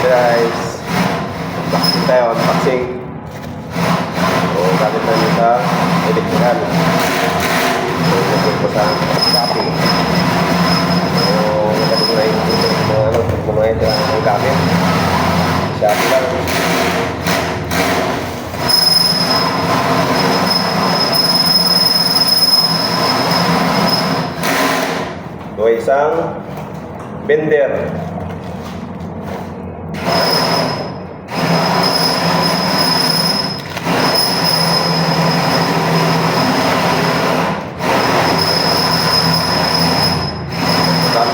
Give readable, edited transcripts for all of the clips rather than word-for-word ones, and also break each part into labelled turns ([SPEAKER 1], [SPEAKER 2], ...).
[SPEAKER 1] guys, unboxing tayo, unboxing. So, gamit namin sa electrical. So, nagpun ko sa Shopee. So, nagpun na yung mga ang gamit. Shopee lang. So, isang bender.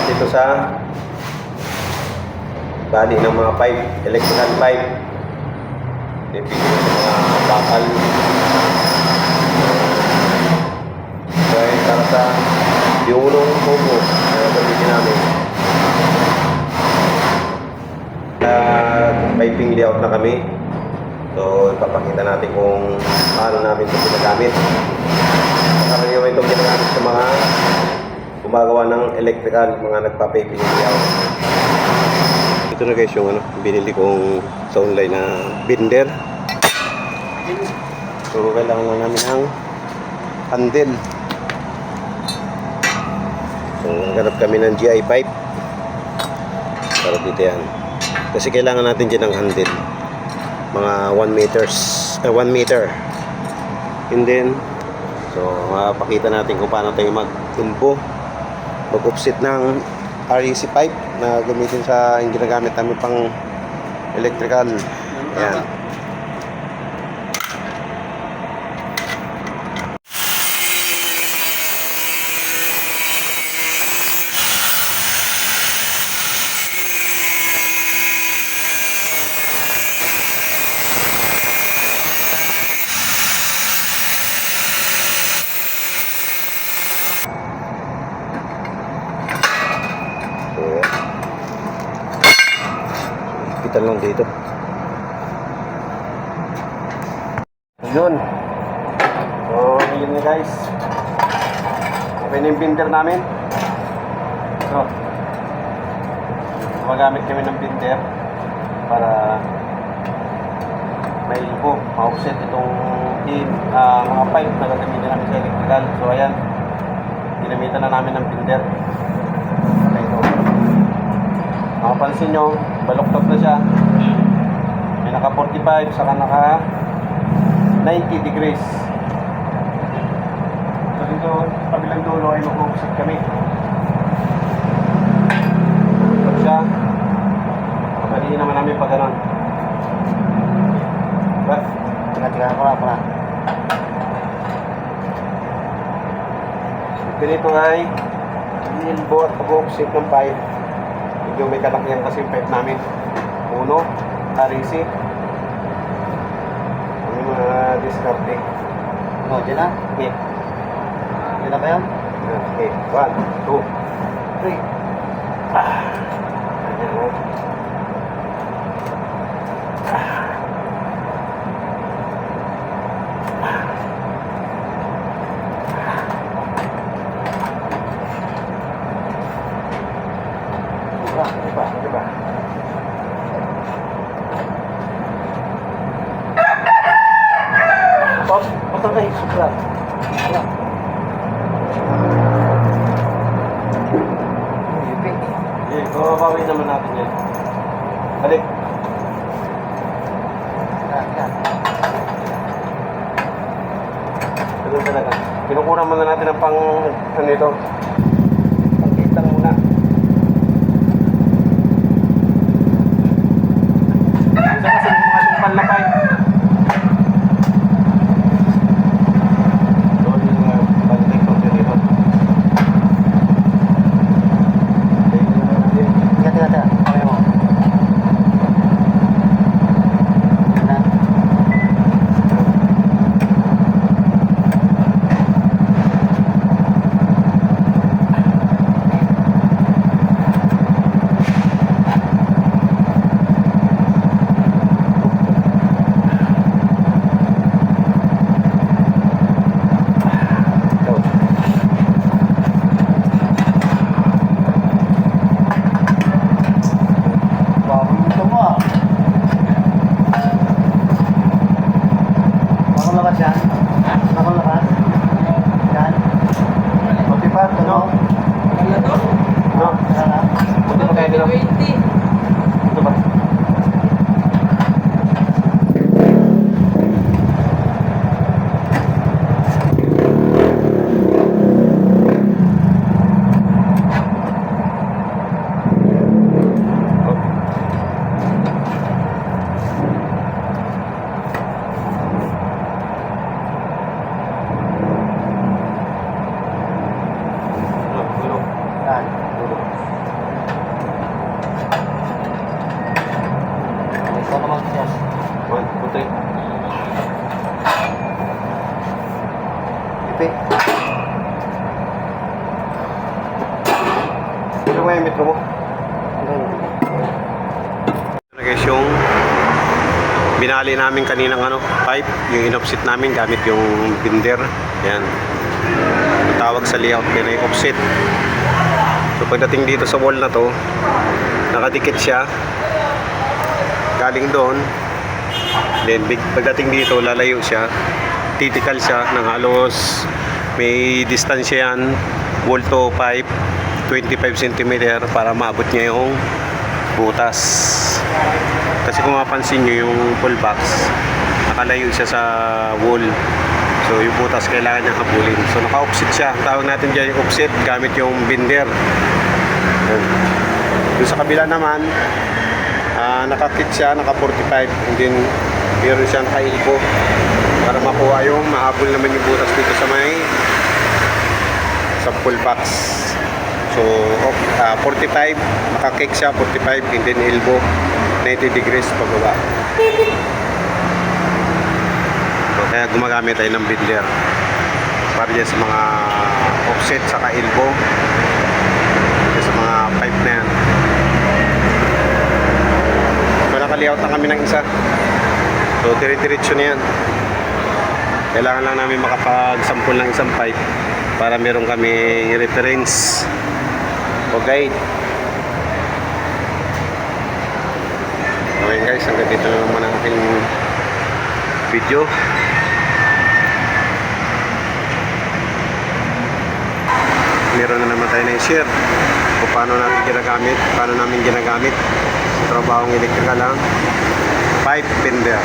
[SPEAKER 1] Dito sa bali ng mga pipe, electrical pipe. Depende sa mga bakal. So, para sa diulong tubo na gamitin namin. Piping layout na kami. So, ipapakita natin kung paano namin ito ginagamit. Karaniwan itong ginagamit sa mga gumagawa ng electrical, mga nagpa-piping layout. Ito na guys yung binili kong sa online na binder. So, kailangan lang namin ng handle. So, naghanap kami ng GI pipe para dito yan. Kasi kailangan natin dyan ng handle. Mga 1 meter. And then, so, mapakita natin kung paano tayo mag-offset ng REC pipe na gamitin sa yung ginagamit namin pang electrical. Ayan. Kita lang dito. Yun. So, yun na guys. Okay na yung binder namin. So, magamit kami ng binder para may ilbo, ma-offset itong mga pipe na gagamitin namin sa electrical. So, ayan. Ginamitan na namin ng binder. Ito. Makapansin nyo, baluktot na siya. May naka 45, saka naka 90 degrees. So dito, kabilang dulo ay mag-offset kami. Baluktot siya. Pagalihin naman namin pag ganon. Diba? Tingnan ko na. So ganito ay ilbo at pag-offset ng pipe. Medyo may kalakyan kasi yung pipe namin. Uno, REC. Ano yung mga discarding.
[SPEAKER 2] Oh, dyan na?
[SPEAKER 1] Okay.
[SPEAKER 2] Dyan na ba yan?
[SPEAKER 1] Okay, 1, 2, 3. Ayan o. Diba?
[SPEAKER 2] Patang kayo, supra.
[SPEAKER 1] Okay, babawin naman natin yan. Balik. Ganun talaga. Kinukunan muna natin ang pang ano ito. Pangkitang muna. Isa kasi yung mga lumpal na pipe. Doon yung balik ko dito.
[SPEAKER 2] Teka. Kaya mo. Na.
[SPEAKER 1] diametro mo? Ito guys yung binali namin kaninang pipe, yung in-offset namin gamit yung binder. Yan. Ang tawag sa layout yan ay offset. So pagdating dito sa wall na to, nakadikit siya galing doon. Then pagdating dito, lalayo siya, titikal siya ng halos may distansya yan, wall to pipe 25 cm para maabot niya yung butas. Kasi kung mapansin nyo yung full box, nakalayo siya sa wall. So yung butas kailangan niya habulin. So naka-offset siya. Tawag natin dyan yung offset gamit yung binder. Doon sa kabila naman, naka-kit siya, naka-45. And then meron siyang kailpo para makuha yung mahabol naman yung butas dito sa full box. So 45, naka-kick siya 45, and then elbow 90 degrees pababa. So kaya gumagamit tayo ng binder para dyan sa mga offset saka elbow, sa mga pipe na yan. So naka-layout na kami ng isa. So dire-diretso na yan. Kailangan lang namin makapag-sample ng isang pipe para meron kami reference. Okay. Okay guys, hanggang dito na naman ang aking video. Meron na naman tayo na i-share kung paano namin ginagamit sa trabahong electrical lang pipe binder.